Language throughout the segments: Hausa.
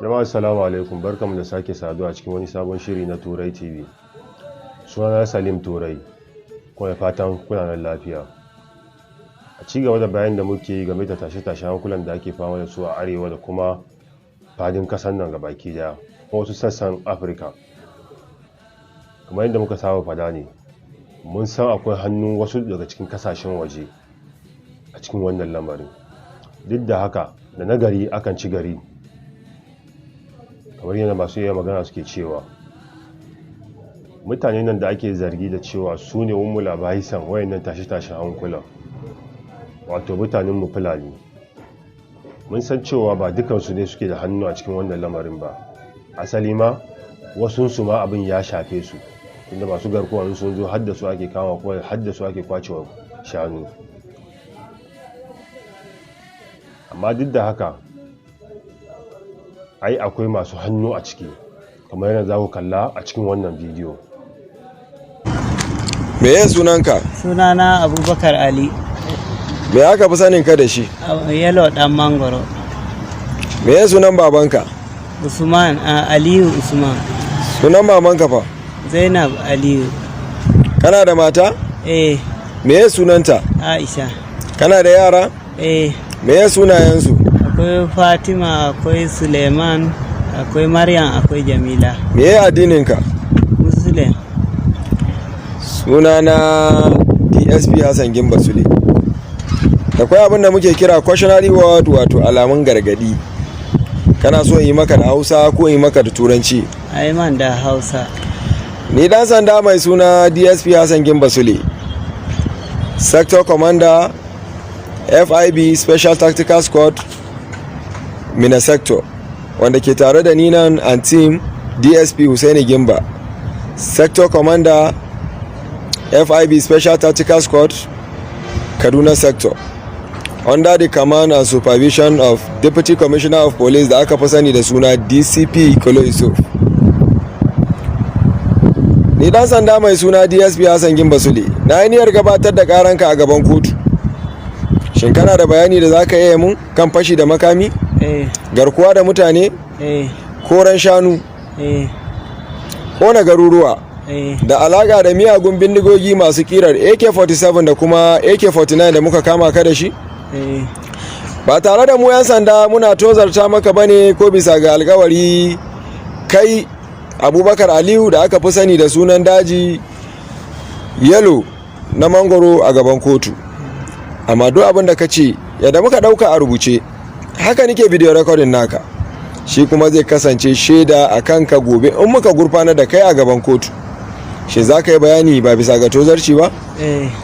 Jama'a assalamu alaikum, barkamu da sake saduwa cikin wani sabon shiri na Turai TV. Sunana Salim Turai, kuma fatan kuna nan lafiya. A ci gaba da bayanin da muke yi game da tashe-tashen hankulan da ake fama da su a arewa da kuma fadin kasar nan gabaki daya, ko wasu sassan Afirka. Kamar yadda muka saba fada ne, mun san akwai hannun wasu daga cikin kasashen waje a cikin wannan lamarin. Duk da haka, da na gari akan ci gari, kamar yadda masu iya magana suke cewa. Mutane nan da ake zargi da cewa su ne ummul bahisan wayannan tashe-tashen hankulan, wato mutanen mu Fulani, mun san cewa ba dukansu ne suke da hannu a cikin wannan lamarin ba. Asali ma wasunsu ma abin ya shafe su, inda masu garkuwa sun zo haddasu ake kama ko haddasu ake kwacewa shanu. Amma duk da haka, ai akwai masu hannu a ciki, kamar yadda za ku kalla a cikin wannan bidiyo. Me ya sunanka? Sunana Abubakar Ali. Me aka fi sanin ka da shi? Yalo dan mangoro. Me ya sunan babanka? Usman Aliyu Usman. Sunan mamanka fa? Zainab Aliyu. Kana da mata? Eh. Me ya sunanta? Aisha. Kana da yara? Eh. Me ya sunayensu? Akwai Fatima, akwai Suleiman, akwai Maryam, akwai Jamila. Me ya addininka? Muslim. Sunana DSP Hassan Gimba Sule. Akwai abin da muke kira cautionary word, wato alamun gargadi. Kana so yi maka da Hausa ko yi maka da Turanci? Ai man da Hausa. Ni dan sanda mai suna DSP Hassan Gimba Sule, Sector Commander FIB Special Tactical Squad Mina Sector, wanda ke tare da ni nan and team DSP Hussaini Gimba, Sector Commander FIB Special Tactical Squad Kaduna Sector, under the command and supervision of Deputy Commissioner of Police da aka fi sani da suna DCP Kolo Yusuf. Ni dan sanda mai suna DSP Hassan Gimba Sule, na yi niyyar gabatar da karanka a gaban kotu. Shin kana da bayani da zaka yi mun kan fashi da makami? Garkuwa da mutane? Koran shanu? Kona garuruwa? Da alaka da miyagun bindigogi masu kirar AK-47 da kuma AK-49 da muka kama ka da shi? Ba tare da mu 'yan sanda muna tozarta maka bane ko bisa ga alkawari, kai Abubakar Aliyu da aka fi sani da sunan daji Yalo na mangoro a gaban kotu. Amma duk abin da ka ce yadda muka dauka a rubuce, haka nike video recording naka, shi kuma zai kasance shaida a kanka gobe in muka gurfana da kai a gaban kotu. Shi za ka yi bayani ba bisa ga tozarci ba?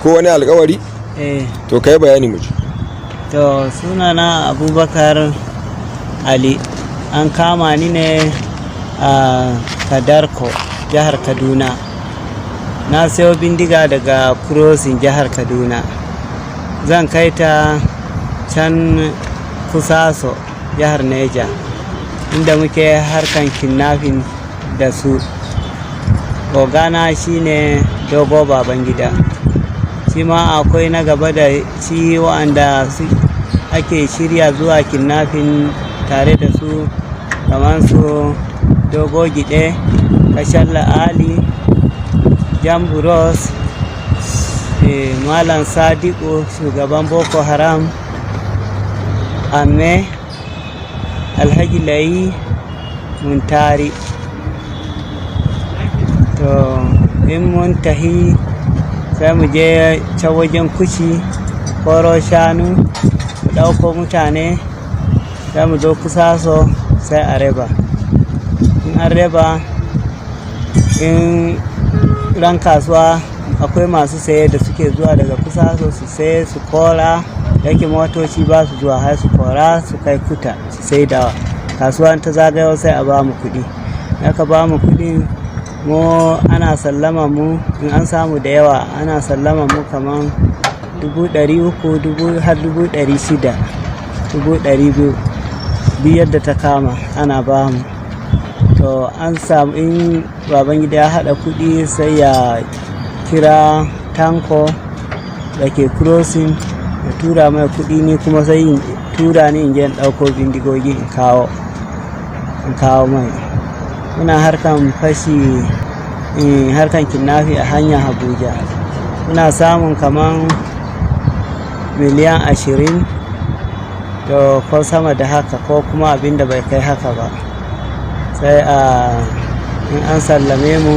Ko wani alkawari? To ka yi bayani mu ji. To sunana Abubakar Ali, an kama ni ne a Kadarko, jihar Kaduna. Na sayo bindiga daga crossing jihar Kaduna, zan kai ta can Kusaso, jihar Neja, inda muke harkan kidnapping da su. Ogana shine Dogo Babangida. Shi ma akwai na gaba da shi wa'anda ake shirya zuwa kidnapping tare da su, kamar su Dogo Gide, Kashalla Ali, Jamburos, Malam Sadiku shugaban Boko Haram, Amme, Alhaji Layi, Muntari. To in mun tahi sai mu je can wajen Kuci, koro shanu, mu ɗauko mutane, sai mu zo Kusaso sai a raba. In an raba, in ran kasuwa akwai masu saye da suke zuwa daga Kusaso su saye su kora, yake motoci ba su zuwa, har su kora su kai Kuta su sai da kasuwa ta zagayo sai a ba mu kuɗi. Aka ba mu kuɗi, mu ana sallama mu, in an samu da yawa ana sallama mu kaman 300,000 har 600,000, 200,000 biyar da ta kama ana ba mu. To an samu, in Babangida ya haɗa kuɗi sai ya kira Tanko da ke crossing ya tura mai kuɗi, ni kuma sai tura ni in je in ɗauko bindigogi in kawo. in kawo mai. Muna harkan fashi, harkan kidnapping a hanyar Abuja. Muna samun kaman miliyan 20 to ko sama da haka ko kuma abin da bai kai haka ba. Sai in an sallame mu,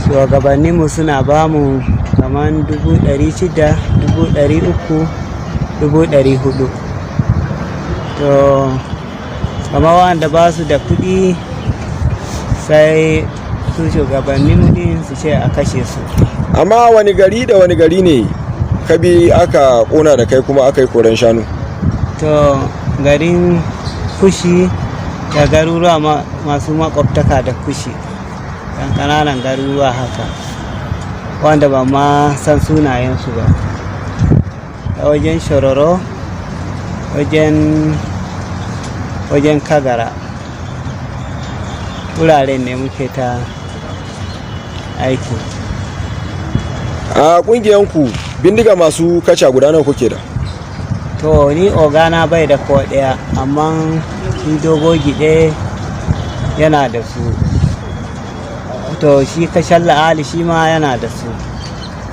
shugabanninmu suna ba mu kaman 600, 300, 400. To kama wanda ba su da kuɗi sai su shugabanninmu din su ce a kashe su. Amma wani gari da wani gari ne ka bi aka kona da kai kuma aka yi koren shanu? To garin Kushi da garuruwa masu makwabtaka da Kushi, ɗan ƙananan garuruwa haka wanda ba ma san sunayensu ba. Da wajen Shororo, wajen Kagara, wuraren ne muke ta aiki. A ƙungiyanku bindiga masu kaca guda nawa kuke da? To ni ogana bai da ko ɗaya, amma shi dogo gide yana da su. To shi Kashalla Ali shi ma yana da su.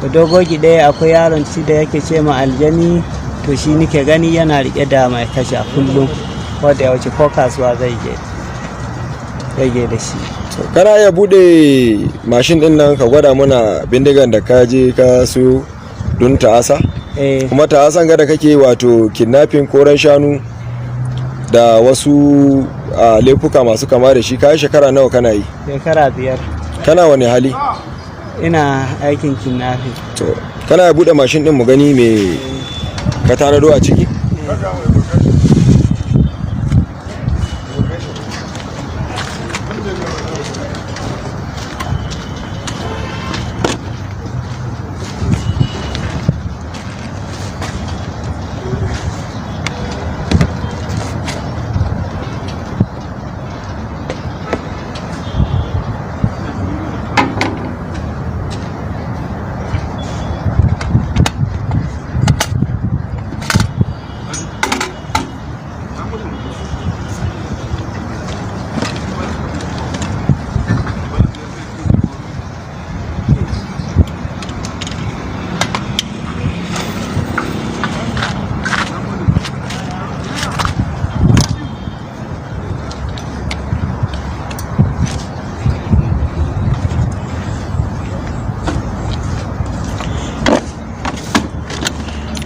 To dogo gide akwai yaron shi da yake ce ma Aljani, to shi nike gani yana rike da mai kashe a kullum, ko da yaushe ko kasuwa zai je da shi. Kana iya bude mashin din nan ka gwada mana bindigan da ka je ka siyo don ta'asa? Kuma ta'asan ga da kake wato kidnapping, koren shanu da wasu laifuka masu kama da shi, ka shekara nawa kana yi? Shekara 5. Kana wani hali? Ina aikin kidnapping. To kana iya bude mashin din mu gani me ka tanado a ciki?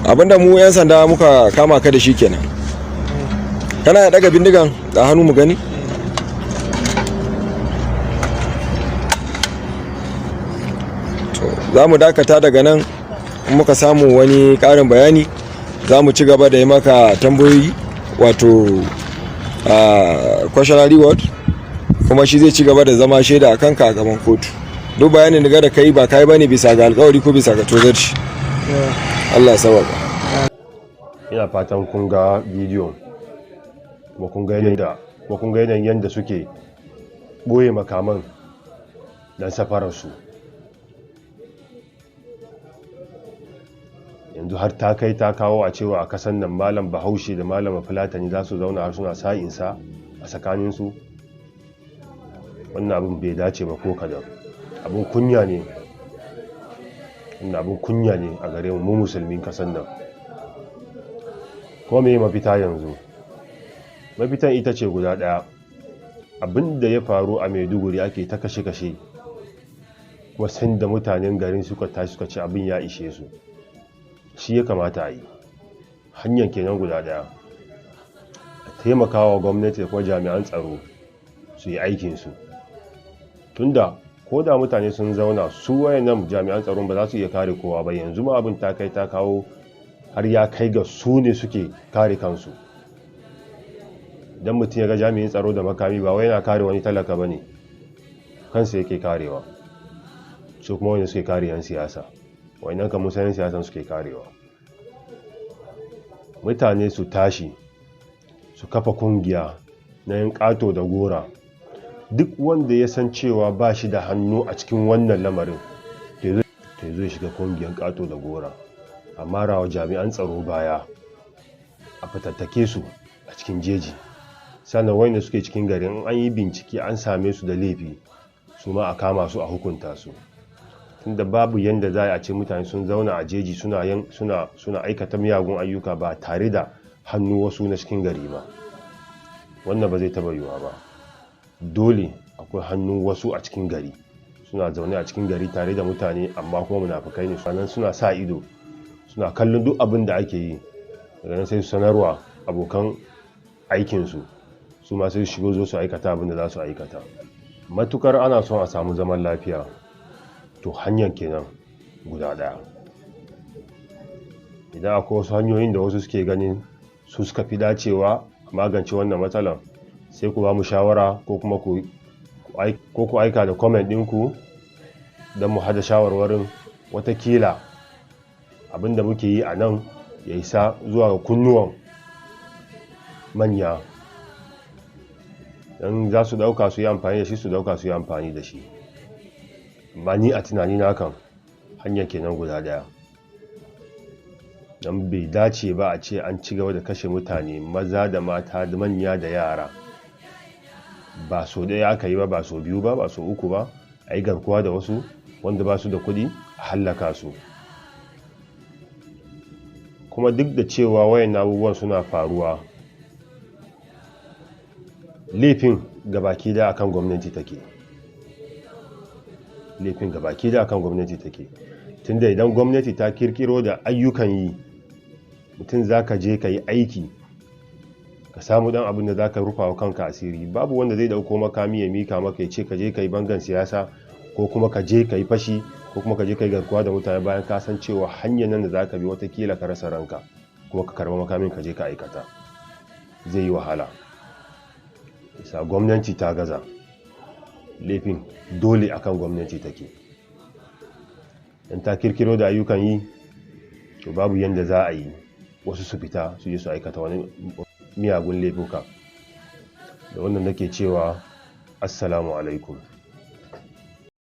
Abinda mu 'yan sanda muka kama ka da shi kenan. Kana ya daga bindigan da hannu mu gani? To za mu dakata daga nan, muka samu wani ƙarin bayani za mu ci gaba da yi maka tambayoyi, wato questionary word, kuma shi zai ci gaba da zama shaida a kanka a gaban kotu. Duk bayanin da ka yi ba ka yi bane bisa ga alƙawari ko bisa ga tozarci. Allah ya sawaba. Ina fatan kun ga bidiyon kuma kun ga yanayin yadda suke ɓoye makaman don safararsu. Yanzu har ta kai ta kawo a cewa a kasan nan malam Bahaushe da malam Fulatani za su zauna har suna sa'insa a tsakaninsu. Wannan abin bai dace ba ko kadan. Abin kunya ne. Wannan abin kunya ne a gare mu musulmin kasan nan. Ko me mafita yanzu? Mafitan ita ce guda ɗaya. Abin da ya faru a Maiduguri ake ta kashe-kashe, kuma sanda mutanen garin suka tashi suka ce abin ya ishe su, shi ya kamata a yi. Hanyar kenan guda ɗaya. A taimakawa gwamnati da kuma jami'an tsaro su yi aikinsu. Tunda ko da mutane sun zauna, su wayannan jami'an tsaron ba za su iya kare kowa ba. Yanzu ma abin ta kai ta kawo har ya kai ga su ne suke kare kansu. Idan mutum ya ga jami'in tsaro da makami, ba wai yana kare wani talaka ba ne, kansa yake karewa. Su kuma wani suke kare 'yan siyasa, wannan kan musa 'yan siyasan suke karewa. Mutane su tashi su kafa kungiya na 'yan ƙato da gora. Duk wanda ya san cewa ba shi da hannu a cikin wannan lamarin, to zai shiga kungiyar ƙato da gora. Amma rawa jami'an tsaro baya, a fatattake su a cikin jeji, sannan wayanda suke cikin garin an yi bincike an same su da laifi su ma a kama su a hukunta su, tunda babu yanda za a ce mutane sun zauna a jeji suna aikata miyagun ayyuka ba tare da hannu wasu na cikin gari ba. Wannan ba zai taba yiwuwa ba. Dole akwai hannun wasu a cikin gari, suna zaune a cikin gari tare da mutane amma kuma munafukai ne, sannan suna sa ido suna kallon duk abin da ake yi, daga nan sai su sanarwa abokan aikinsu su ma sai su shigo zo su aikata abin da za su aikata. Matukar ana son a samu zaman lafiya to hanyar kenan guda ɗaya. Idan akwai wasu hanyoyin da wasu suke ganin su suka fi dacewa a magance wannan matsalar, sai ku ba mu shawara ko kuma ku aika da comment ɗinku don mu hada shawarwarin, watakila abinda muke yi a nan ya isa zuwa ga kunnuwan manya, don za su ɗauka su yi amfani da shi su ɗauka su yi amfani da shi. Amma ni a tunani na kan hanyar kenan guda ɗaya, don bai dace ba a ce an ci gaba da kashe mutane maza da mata da manya da yara, ba so ɗaya aka yi ba so biyu ba so uku ba, a yi garkuwa da wasu wanda ba su da kuɗi a hallaka su. Kuma duk da cewa wayan abubuwan suna faruwa, laifin gabaki da akan gwamnati take. Laifin gabaki da akan gwamnati take, tunda idan gwamnati ta kirkiro da ayyukan yi, mutum zaka je ka yi aiki ka samu dan abin da zaka rufa wa kanka asiri, babu wanda zai dauko makami ya mika maka ya ce ka je ka yi bangan siyasa ko kuma ka je ka yi fashi ko kuma ka je ka yi garkuwa da mutane bayan ka san cewa hanyar nan da zaka bi watakila ka rasa ranka kuma ka karba makamin ka je ka aikata, zai yi wahala. Isa gwamnati ta gaza, laifin dole akan gwamnati take. Dan ta kirkiro da ayyukan yi to babu yanda za a yi wasu su fita su je su aikata wani miyagun laifuka. Da wannan nake cewa assalamu alaikum.